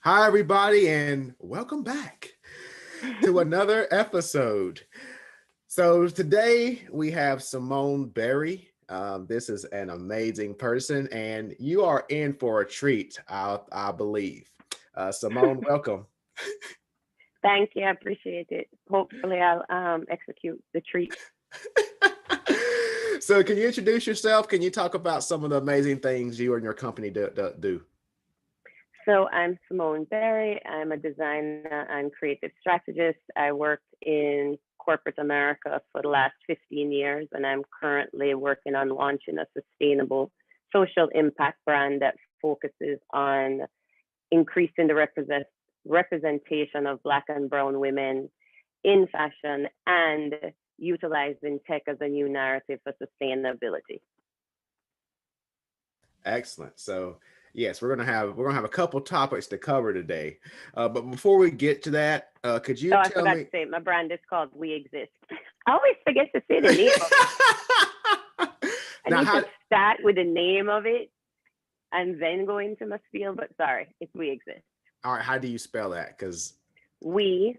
Hi, everybody, and welcome back to another episode. So today we have Simone Berry. This is an amazing person, and you are in for a treat, I believe. Simone, welcome. Thank you. I appreciate it. Hopefully, I'll execute the treat. So can you introduce yourself? Can you talk about some of the amazing things you and your company do? So I'm Simone Berry. I'm a designer and creative strategist. I worked in corporate America for the last 15 years, and I'm currently working on launching a sustainable social impact brand that focuses on increasing the representation of Black and Brown women in fashion and utilizing tech as a new narrative for sustainability. Excellent. So yes, we're gonna have a couple topics to cover today. But before we get to that, could you I tell forgot me? to say, my brand is called We Exist. I always forget to say the name of it. I Now, need to start with the name of it and then go into my spiel, but sorry, it's We Exist. all right, how do you spell that? Because We,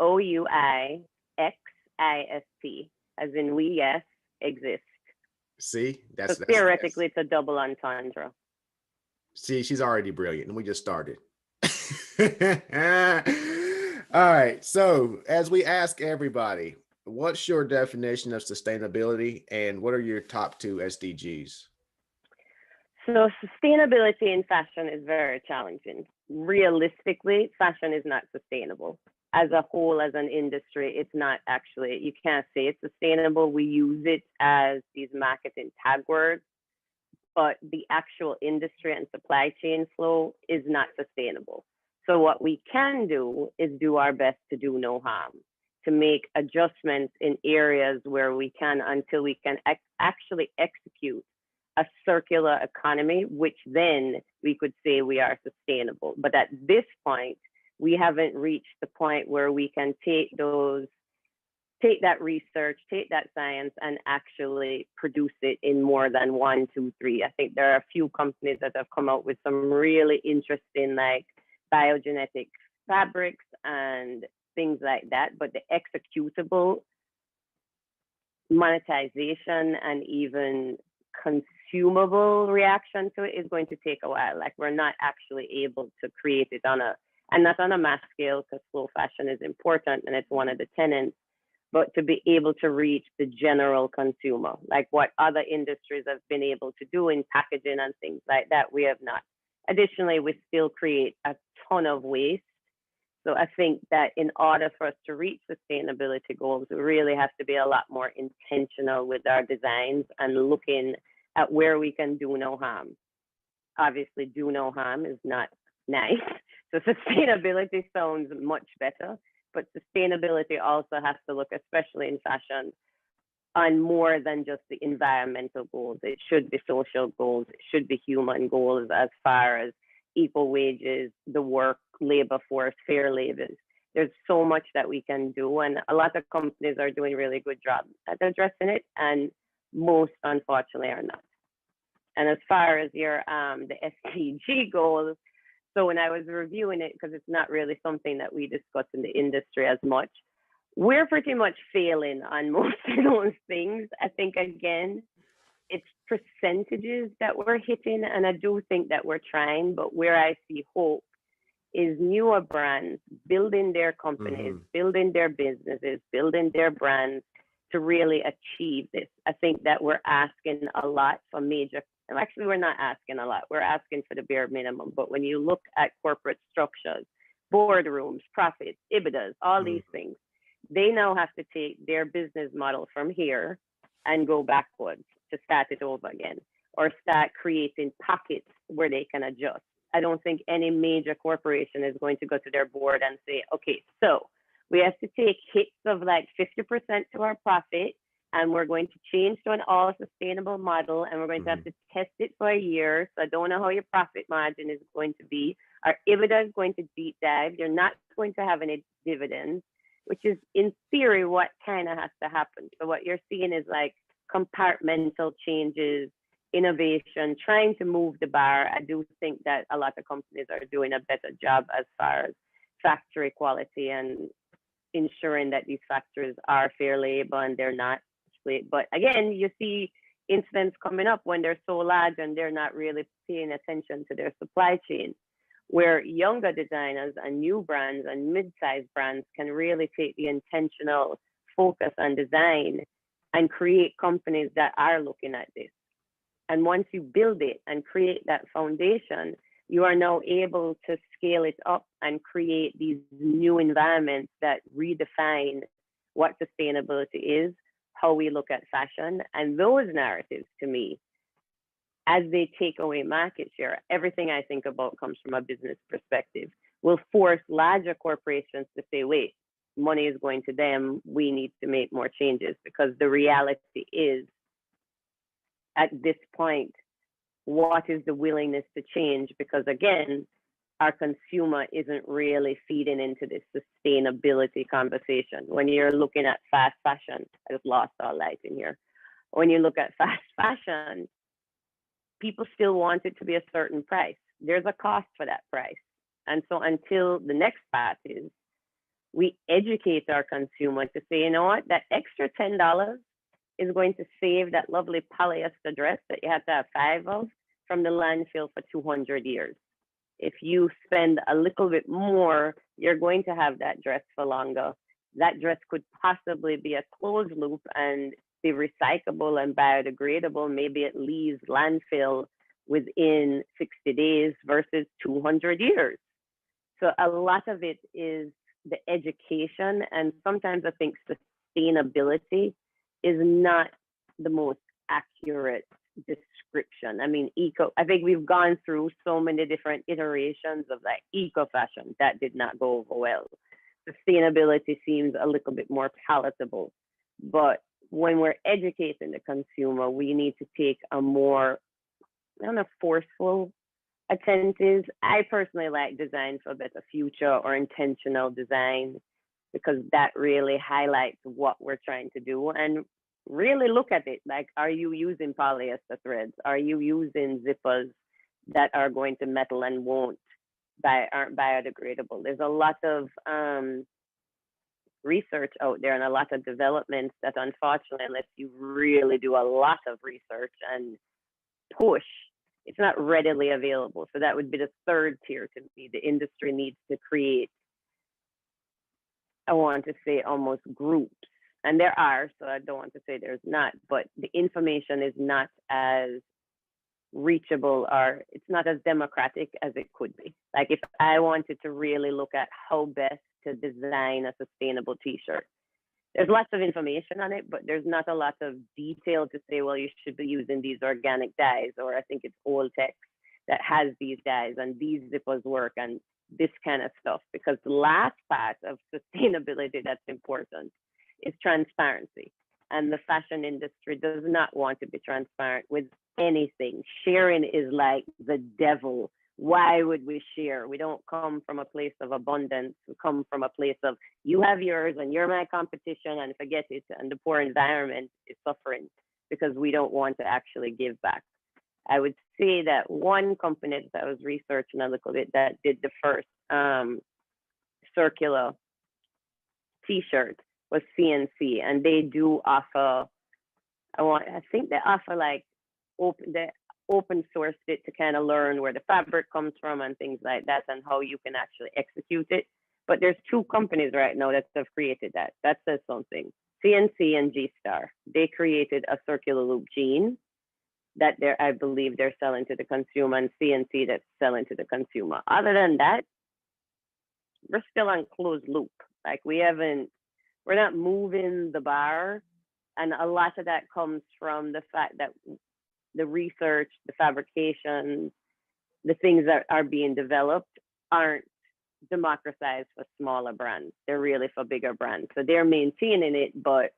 OUIXIST, as in we, yes, exist. see, So theoretically, it's a double entendre. See, she's already brilliant, and we just started. All right. So, as we ask everybody, what's your definition of sustainability, and what are your top two SDGs? So, sustainability in fashion is very challenging. Realistically, fashion is not sustainable. As a whole, as an industry, it's not actually, you can't say it's sustainable. We use it as these marketing tag words, but the actual industry and supply chain flow is not sustainable. So what we can do is do our best to do no harm, to make adjustments in areas where we can until we can actually execute a circular economy, which then we could say we are sustainable. But at this point, we haven't reached the point where we can take that research, take that science, and actually produce it in more than 1, 2, 3. I think there are a few companies that have come out with some really interesting, like biogenetic fabrics and things like that. But the executable monetization and even consumable reaction to it is going to take a while. Like, we're not actually able to create it and not on a mass scale, because slow fashion is important and it's one of the tenets, but to be able to reach the general consumer, like what other industries have been able to do in packaging and things like that, we have not. Additionally, we still create a ton of waste. So I think that in order for us to reach sustainability goals, we really have to be a lot more intentional with our designs and looking at where we can do no harm. Obviously, do no harm is not nice. So sustainability sounds much better, but sustainability also has to look, especially in fashion, on more than just the environmental goals. It should be social goals. It should be human goals, as far as equal wages, the work, labor force, fair labor. There's so much that we can do, and a lot of companies are doing really good job at addressing it, and most, unfortunately, are not. And as far as your the SDG goals, so when I was reviewing it, because it's not really something that we discuss in the industry as much, we're pretty much failing on most of those things. I think, again, it's percentages that we're hitting, and I do think that we're trying, but where I see hope is newer brands building their companies, building their businesses, building their brands to really achieve this. I think that we're asking a lot for major. Actually, we're not asking a lot. We're asking for the bare minimum. But when you look at corporate structures, boardrooms, profits, EBITDAs, all these things, they now have to take their business model from here and go backwards to start it over again, or start creating pockets where they can adjust. I don't think any major corporation is going to go to their board and say, okay, so we have to take hits of like 50% to our profit, and we're going to change to an all sustainable model, and we're going to have to test it for a year. So I don't know how your profit margin is going to be. Our EBITDA is going to deep dive. You're not going to have any dividends, which is in theory what kind of has to happen. So what you're seeing is like compartmental changes innovation, trying to move the bar. I do think that a lot of companies are doing a better job as far as factory quality and ensuring that these factories are fair labor and they're not. But again, you see incidents coming up when they're so large and they're not really paying attention to their supply chain, where younger designers and new brands and mid-sized brands can really take the intentional focus on design and create companies that are looking at this. And once you build it and create that foundation, you are now able to scale it up and create these new environments that redefine what sustainability is, how we look at fashion. And those narratives, to me, as they take away market share, everything I think about comes from a business perspective, will force larger corporations to say, wait, money is going to them, we need to make more changes. Because the reality is, at this point, what is the willingness to change? Because again, our consumer isn't really feeding into this sustainability conversation. When you're looking at fast fashion, I just lost all light in here. When you look at fast fashion, people still want it to be a certain price. There's a cost for that price. And so until the next part is, we educate our consumer to say, you know what, that extra $10 is going to save that lovely polyester dress that you have to have 5 of from the landfill for 200 years. If you spend a little bit more, you're going to have that dress for longer. That dress could possibly be a closed loop and be recyclable and biodegradable. Maybe it leaves landfill within 60 days versus 200 years. So a lot of it is the education, and sometimes I think sustainability is not the most accurate description. I mean, I think we've gone through so many different iterations of like eco fashion that did not go over well. Sustainability seems a little bit more palatable, but when we're educating the consumer, we need to take a more, I don't know, forceful attentive. I personally like design for a better future or intentional design, because that really highlights what we're trying to do. And really look at it, like, are you using polyester threads? Are you using zippers that are going to metal and aren't biodegradable? There's a lot of research out there and a lot of developments that, unfortunately, unless you really do a lot of research and push, it's not readily available. So that would be the third tier to me. The industry needs to create, I want to say, almost groups. And there are, so I don't want to say there's not, but the information is not as reachable, or it's not as democratic as it could be. Like if I wanted to really look at how best to design a sustainable t-shirt, there's lots of information on it, but there's not a lot of detail to say, well, you should be using these organic dyes, or I think it's Oltex that has these dyes and these zippers work and this kind of stuff. Because the last part of sustainability that's important is transparency. And the fashion industry does not want to be transparent with anything. Sharing is like the devil. Why would we share? We don't come from a place of abundance. We come from a place of, you have yours and you're my competition and forget it. And the poor environment is suffering because we don't want to actually give back. I would say that one company that I was researching a little bit that did the first circular t-shirt was CNC, and they do offer, I think they offer like open sourced it to kind of learn where the fabric comes from and things like that and how you can actually execute it. But there's 2 companies right now that have created that. That says something. CNC and G-Star. They created a circular loop jean that I believe they're selling to the consumer, and CNC that's selling to the consumer. Other than that, we're still on closed loop. Like we're not moving the bar. And a lot of that comes from the fact that the research, the fabrication, the things that are being developed aren't democratized for smaller brands. They're really for bigger brands. So they're maintaining it, but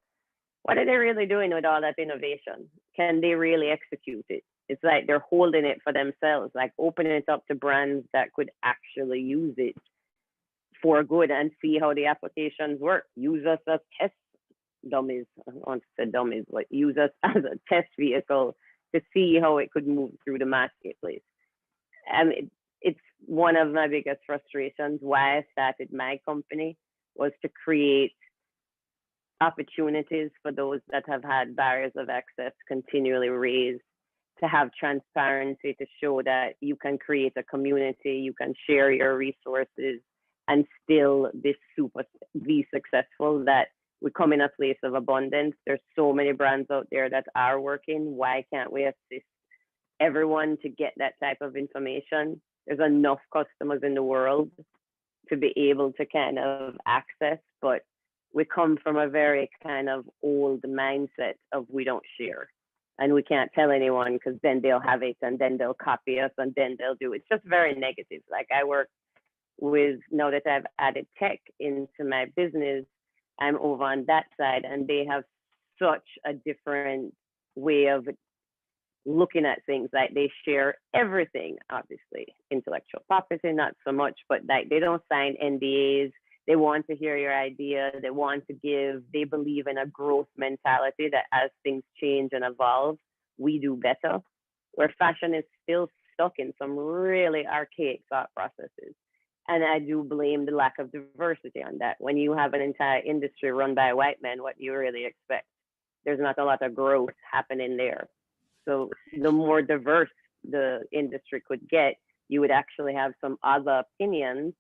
what are they really doing with all that innovation? Can they really execute it? It's like they're holding it for themselves, like opening it up to brands that could actually use it for good and see how the applications work. Use us as test dummies. I want to say dummies, but use us as a test vehicle to see how it could move through the marketplace. It's one of my biggest frustrations. Why I started my company was to create opportunities for those that have had barriers of access continually raised, to have transparency, to show that you can create a community, you can share your resources and still be successful, that we come in a place of abundance. There's so many brands out there that are working. Why can't we assist everyone to get that type of information? There's enough customers in the world to be able to kind of access, but we come from a very kind of old mindset of we don't share. And we can't tell anyone because then they'll have it and then they'll copy us and then they'll do it. It's just very negative. Like I work with, now that I've added tech into my business, I'm over on that side and they have such a different way of looking at things. Like they share everything, obviously, intellectual property, not so much, but like they don't sign NDAs. They want to hear your idea. They want to give. They believe in a growth mentality that as things change and evolve, we do better. Where fashion is still stuck in some really archaic thought processes. And I do blame the lack of diversity on that. When you have an entire industry run by white men, what do you really expect? There's not a lot of growth happening there. So the more diverse the industry could get, you would actually have some other opinions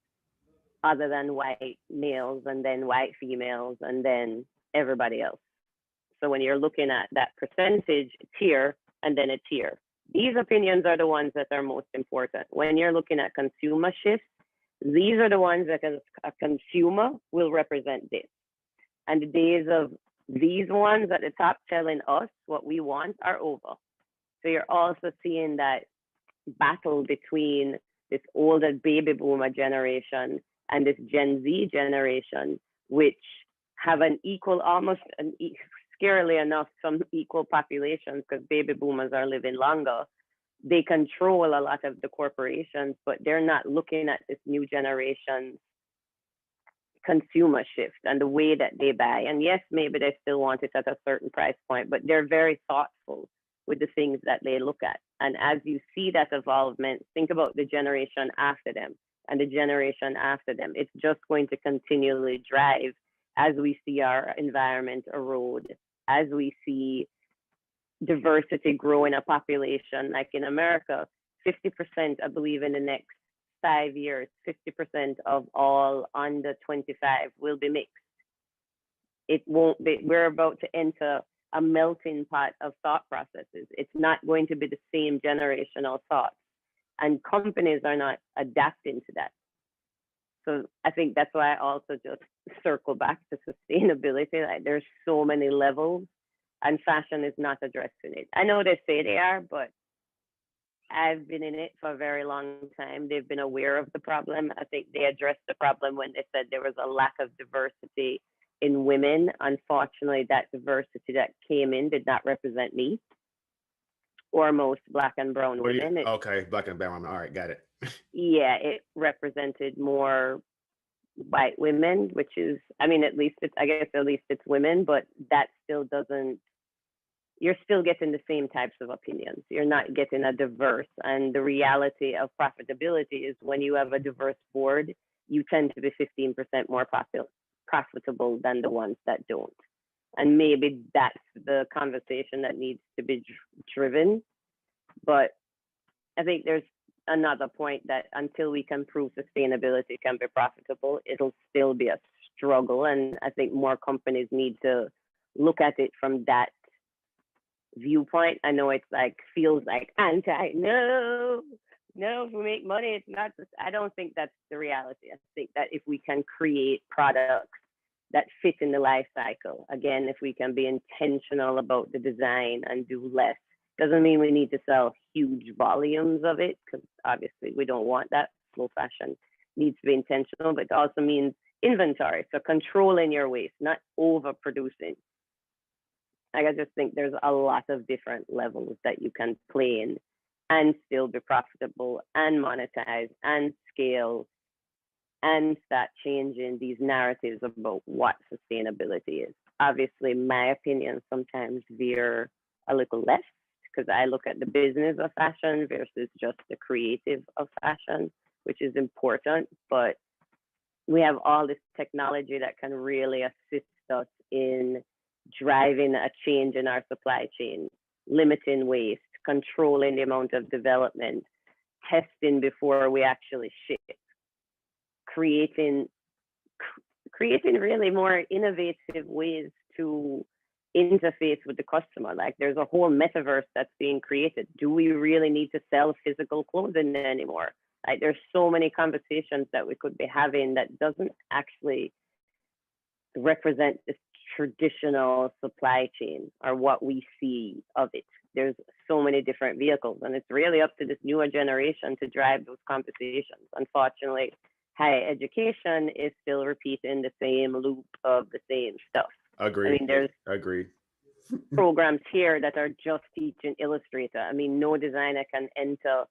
other than white males and then white females and then everybody else. So when you're looking at that percentage tier and then a tier, these opinions are the ones that are most important. When you're looking at consumer shifts, these are the ones that a consumer will represent this. And the days of these ones at the top telling us what we want are over. So you're also seeing that battle between this older baby boomer generation and this Gen Z generation, which have an equal, almost scarily enough, some equal populations because baby boomers are living longer. They control a lot of the corporations, but they're not looking at this new generation's consumer shift and the way that they buy. And yes, maybe they still want it at a certain price point, but they're very thoughtful with the things that they look at. And as you see that evolvement, think about the generation after them and the generation after them. It's just going to continually drive as we see our environment erode, as we see diversity grow in a population. Like in America, 50%, I believe in the next 5 years, 50% of all under 25 will be mixed. It won't be, we're about to enter a melting pot of thought processes. It's not going to be the same generational thoughts. And companies are not adapting to that. So I think that's why I also just circle back to sustainability. Like there's so many levels and fashion is not addressing it. I know they say they are, but I've been in it for a very long time. They've been aware of the problem. I think they addressed the problem when they said there was a lack of diversity in women. Unfortunately, that diversity that came in did not represent me or most Black and brown women. Okay, Black and brown. All right, got it. Yeah, it represented more white women, which is, I mean, at least it's women, but that still doesn't, you're still getting the same types of opinions. You're not getting a diverse. And the reality of profitability is when you have a diverse board, you tend to be 15% more profitable than the ones that don't. And maybe that's the conversation that needs to be driven. But I think there's another point that until we can prove sustainability can be profitable, it'll still be a struggle. And I think more companies need to look at it from that viewpoint. I know it's like, feels like no, if we make money, it's not, I don't think that's the reality. I think that if we can create products that fit in the life cycle, again, if we can be intentional about the design and do less, doesn't mean we need to sell huge volumes of it, because obviously we don't want that. Slow fashion needs to be intentional, but it also means inventory. So controlling your waste, not overproducing. I just think there's a lot of different levels that you can play in and still be profitable and monetize and scale and start changing these narratives about what sustainability is. Obviously, my opinion sometimes veer a little left because I look at the business of fashion versus just the creative of fashion, which is important. But we have all this technology that can really assist us in driving a change in our supply chain, limiting waste, controlling the amount of development, testing before we actually ship, creating really more innovative ways to interface with the customer. Like there's a whole metaverse that's being created. Do we really need to sell physical clothing anymore? Like there's so many conversations that we could be having that doesn't actually represent this traditional supply chain or what we see of it. There's so many different vehicles, and it's really up to this newer generation to drive those conversations. Unfortunately, higher education is still repeating the same loop of the same stuff. Agreed. I mean, there's agreed. programs here that are just teaching Illustrator. I mean, no designer can enter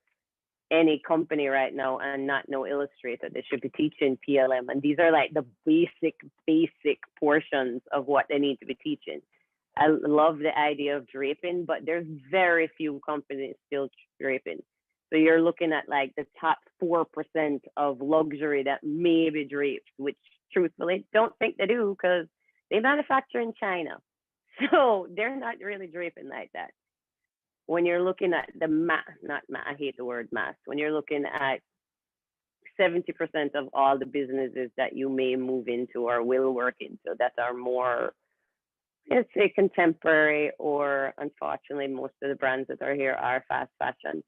any company right now and not know Illustrator. They should be teaching PLM, and these are like the basic portions of what they need to be teaching. I love the idea of draping, but there's very few companies still draping. So you're looking at like the top 4% of luxury that may be draped, which truthfully don't think they do because they manufacture in China. So they're not really draping like that. When you're looking at the I hate the word mass. When you're looking at 70% of all the businesses that you may move into or will work into that are more, let's say, contemporary, or unfortunately, most of the brands that are here are fast fashion.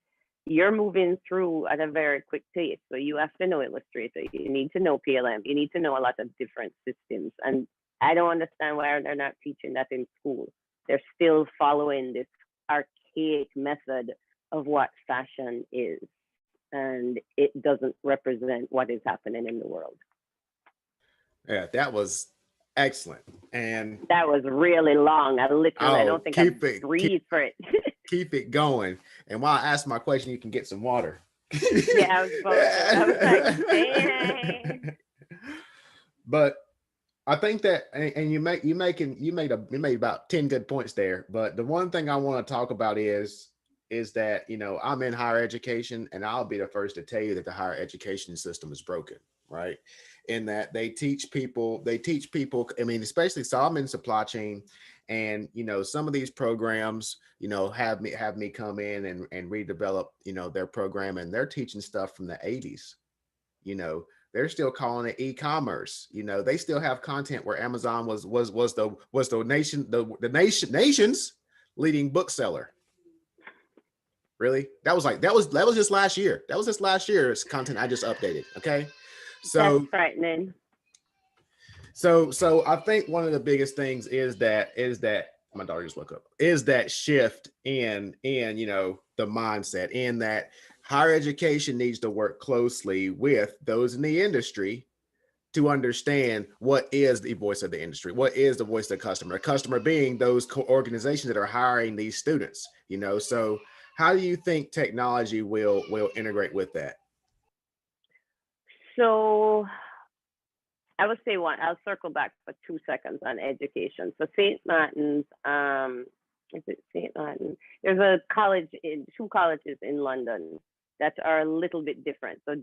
You're moving through at a very quick pace. So you have to know Illustrator. You need to know PLM. You need to know a lot of different systems. And I don't understand why they're not teaching that in school. They're still following this archaic method of what fashion is. And it doesn't represent what is happening in the world. Yeah, that was excellent. And that was really long. I don't think I breathed for it. Keep it going. And while I ask my question, you can get some water. Yeah, I was like, dang. But I think that, and you made about 10 good points there. But the one thing I want to talk about is that, you know, I'm in higher education, and I'll be the first to tell you that the higher education system is broken, right? In that they teach people, I mean, especially, so I'm in supply chain, and, you know, some of these programs, you know, have me come in and redevelop, you know, their program, and they're teaching stuff from the 80s, you know. They're still calling it e-commerce. You know, they still have content where Amazon was the nation's leading bookseller. Really? That was just last year. That was just last year's content I just updated. Okay. So that's frightening. So I think one of the biggest things is that my daughter just woke up, is that shift in you know, the mindset, in that higher education needs to work closely with those in the industry to understand what is the voice of the industry, what is the voice of the customer being those organizations that are hiring these students, you know. So how do you think technology will integrate with that? So I would say I'll circle back for 2 seconds on education. So St. Martin's, is it St. Martin? There's two colleges in London that are a little bit different. So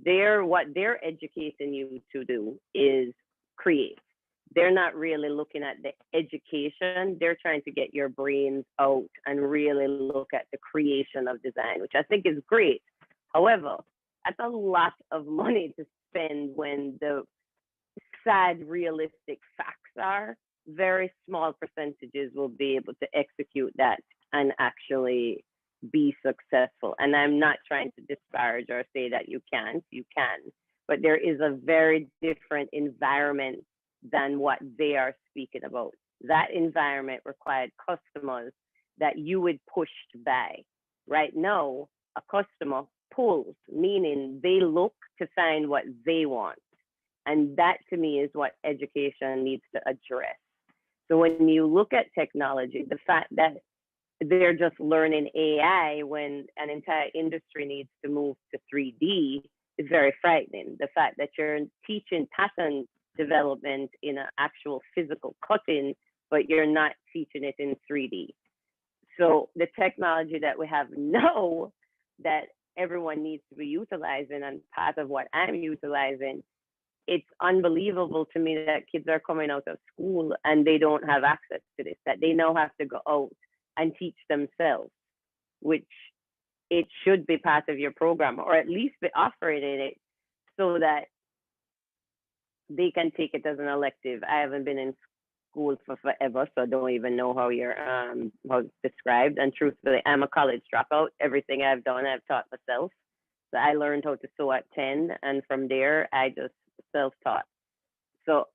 what they're educating you to do is create. They're not really looking at the education. They're trying to get your brains out and really look at the creation of design, which I think is great. However, that's a lot of money to spend when the sad realistic facts are very small percentages will be able to execute that and actually be successful. And I'm not trying to disparage or say that you can, but there is a very different environment than what they are speaking about. That environment required customers that you would push to buy. Right now, a customer pulls, meaning they look to find what they want. And that to me is what education needs to address. So when you look at technology, the fact that they're just learning AI when an entire industry needs to move to 3D is very frightening. The fact that you're teaching pattern development in an actual physical cutting, but you're not teaching it in 3D. So the technology that we have now that everyone needs to be utilizing, and part of what I'm utilizing, it's unbelievable to me that kids are coming out of school and they don't have access to this, that they now have to go out and teach themselves, which it should be part of your program, or at least be offered in it so that they can take it as an elective. I haven't been in school for forever, so I don't even know how you're how it's described. And truthfully, I'm a college dropout. Everything I've done, I've taught myself. So I learned how to sew at 10, and from there, I just self-taught. So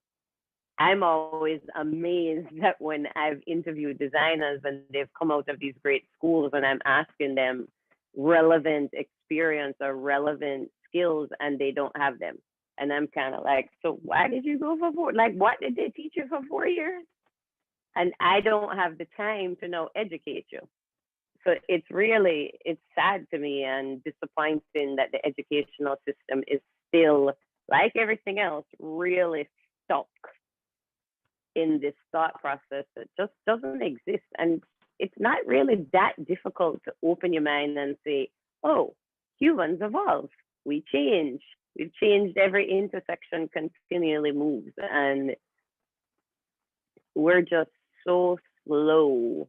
I'm always amazed that when I've interviewed designers and they've come out of these great schools and I'm asking them relevant experience or relevant skills and they don't have them. And I'm kind of like, so why did you go for 4? Like, what did they teach you for 4 years? And I don't have the time to now educate you. So it's sad to me and disappointing that the educational system is still, like everything else, really stuck in this thought process that just doesn't exist. And it's not really that difficult to open your mind and say, oh, humans evolve, we change. We've changed, every intersection continually moves, and we're just so slow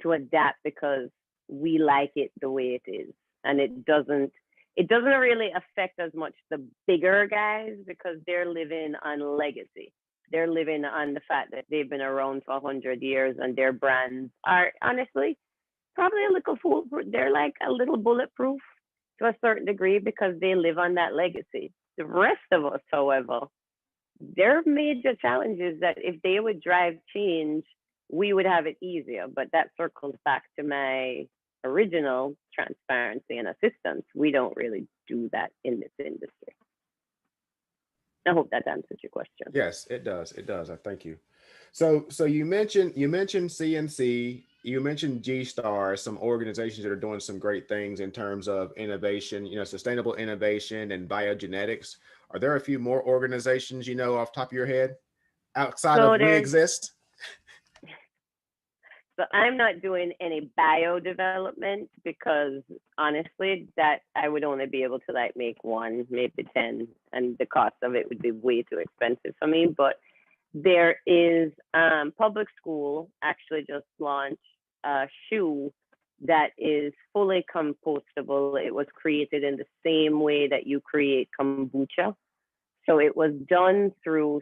to adapt because we like it the way it is. And it doesn't really affect as much the bigger guys because they're living on legacy. They're living on the fact that they've been around for 100 years and their brands are honestly probably a little foolproof. They're like a little bulletproof to a certain degree because they live on that legacy. The rest of us, however, there are major challenges that if they would drive change, we would have it easier. But that circles back to my original transparency and assistance. We don't really do that in this industry. I hope that answers your question. Yes, it does. It does. I thank you. So you mentioned CNC, you mentioned G-Star, some organizations that are doing some great things in terms of innovation, sustainable innovation and biogenetics. Are there a few more organizations off the top of your head outside of We Exist? So I'm not doing any bio development because honestly, that I would only be able to like make 1, maybe 10, and the cost of it would be way too expensive for me. But there is public school actually just launched a shoe that is fully compostable. It was created in the same way that you create kombucha. So it was done through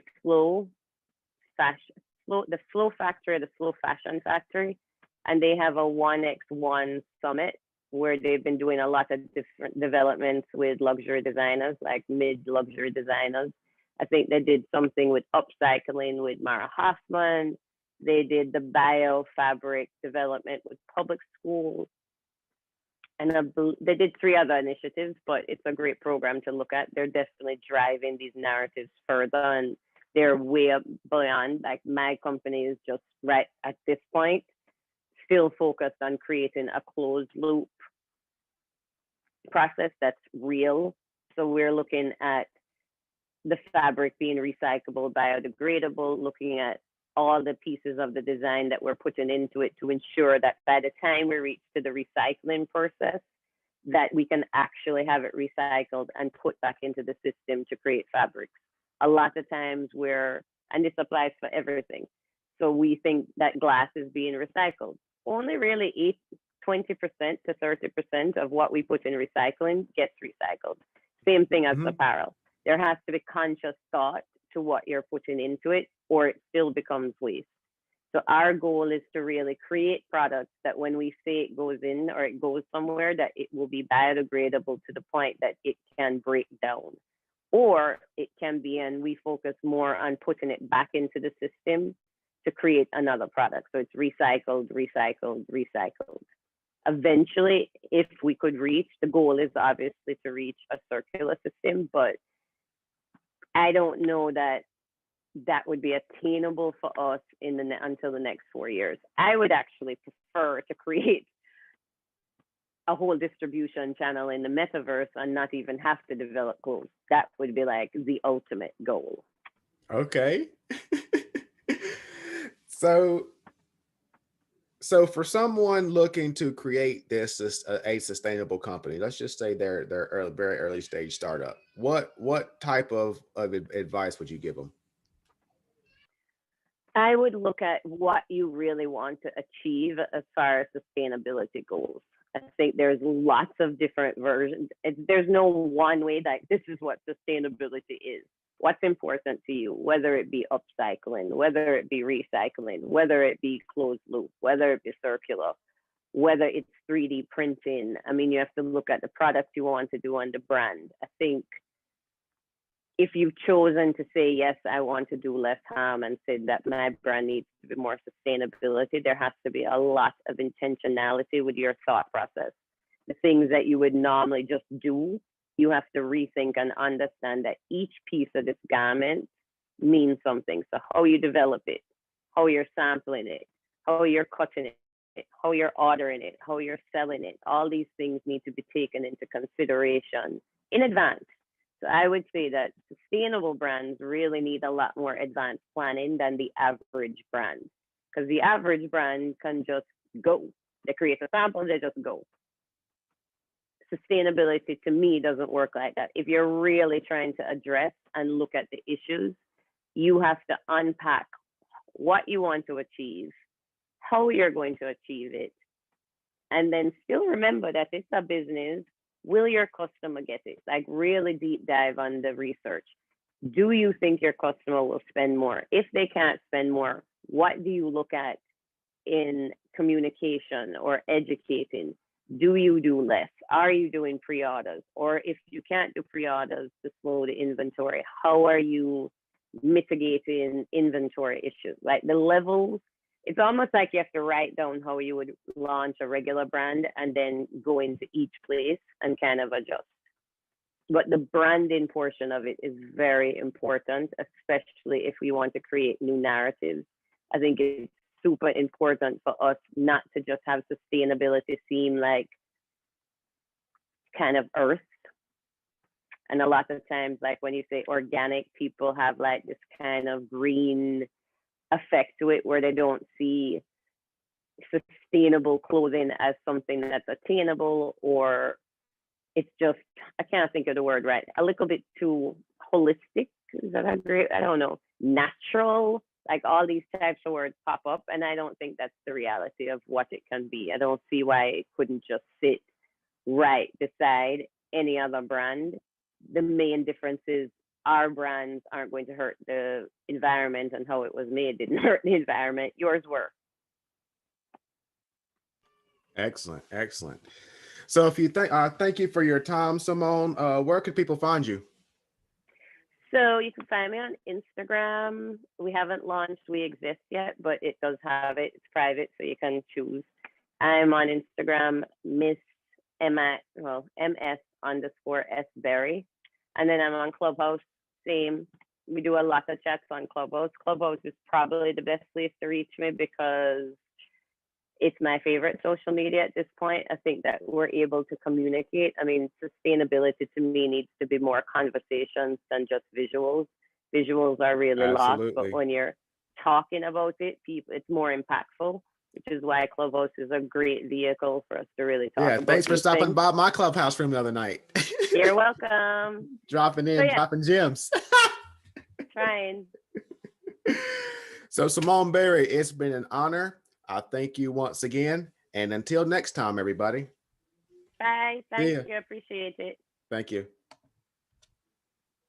the Flow Factory, the Slow Fashion Factory, and they have a 1x1 summit where they've been doing a lot of different developments with luxury designers, like mid-luxury designers. I think they did something with upcycling with Mara Hoffman. They did the bio fabric development with public schools. And they did 3 other initiatives, but it's a great program to look at. They're definitely driving these narratives further, and they're way up beyond. Like my company is just right at this point, still focused on creating a closed loop process that's real. So we're looking at the fabric being recyclable, biodegradable, looking at all the pieces of the design that we're putting into it to ensure that by the time we reach to the recycling process, that we can actually have it recycled and put back into the system to create fabrics. A lot of times and this applies for everything. So we think that glass is being recycled. Only really 20% to 30% of what we put in recycling gets recycled. Same thing as apparel. There has to be conscious thought to what you're putting into it, or it still becomes waste. So our goal is to really create products that when we say it goes in or it goes somewhere, that it will be biodegradable to the point that it can break down. Or it can be, and we focus more on putting it back into the system to create another product. So it's recycled, recycled, recycled. Eventually, if we could reach, the goal is obviously to reach a circular system, but I don't know that that would be attainable for us until the next 4 years. I would actually prefer to create a whole distribution channel in the metaverse and not even have to develop goals. That would be like the ultimate goal. Okay. So So for someone looking to create this a sustainable company, let's just say they're very early stage startup, what type of advice would you give them? I would look at what you really want to achieve as far as sustainability goes. I think there's lots of different versions. There's no one way that this is what sustainability is. What's important to you, whether it be upcycling, whether it be recycling, whether it be closed loop, whether it be circular, whether it's 3D printing. I mean, you have to look at the product you want to do and the brand. I think if you've chosen to say, yes, I want to do less harm and said that my brand needs to be more sustainability, there has to be a lot of intentionality with your thought process. The things that you would normally just do, you have to rethink and understand that each piece of this garment means something. So how you develop it, how you're sampling it, how you're cutting it, how you're ordering it, how you're selling it, all these things need to be taken into consideration in advance. So I would say that sustainable brands really need a lot more advanced planning than the average brand, because the average brand can just go. They create a sample, they just go. Sustainability to me doesn't work like that. If you're really trying to address and look at the issues, you have to unpack what you want to achieve, how you're going to achieve it, and then still remember that it's a business. Will your customer get it? Like really deep dive on the research. Do you think your customer will spend more? If they can't spend more, what do you look at in communication or educating? Do you do less? Are you doing pre-orders? Or if you can't do pre-orders to slow the inventory, how are you mitigating inventory issues? Like the levels, it's almost like you have to write down how you would launch a regular brand and then go into each place and kind of adjust. But the branding portion of it is very important, especially if we want to create new narratives. I think it's super important for us not to just have sustainability seem like kind of earth. And a lot of times, like when you say organic, people have like this kind of green effect to it where they don't see sustainable clothing as something that's attainable, or it's just, I can't think of the word right, a little bit too holistic. Is that a great, I don't know, natural, like all these types of words pop up, and I don't think that's the reality of what it can be. I don't see why it couldn't just sit right beside any other brand. The main difference is our brands aren't going to hurt the environment, and how it was made didn't hurt the environment. Yours were. Excellent, excellent. So if you thank you for your time, Simone. Where could people find you? So you can find me on Instagram. We haven't launched We Exist yet, but it does have it. It's private, so you can choose. I'm on Instagram, Miss MS_S_Berry. And then I'm on Clubhouse, same. We do a lot of chats on Clubhouse. Clubhouse is probably the best place to reach me because it's my favorite social media at this point. I think that we're able to communicate. I mean, sustainability to me needs to be more conversations than just visuals. Visuals are really lost, but when you're talking about it, people, it's more impactful, which is why Clubhouse is a great vehicle for us to really talk about. Yeah, thanks for stopping by my Clubhouse room the other night. You're welcome. Dropping in, dropping gems. Trying. So Simone Berry, it's been an honor. I thank you once again. And until next time, everybody. Bye. Thank you. Appreciate it. Thank you.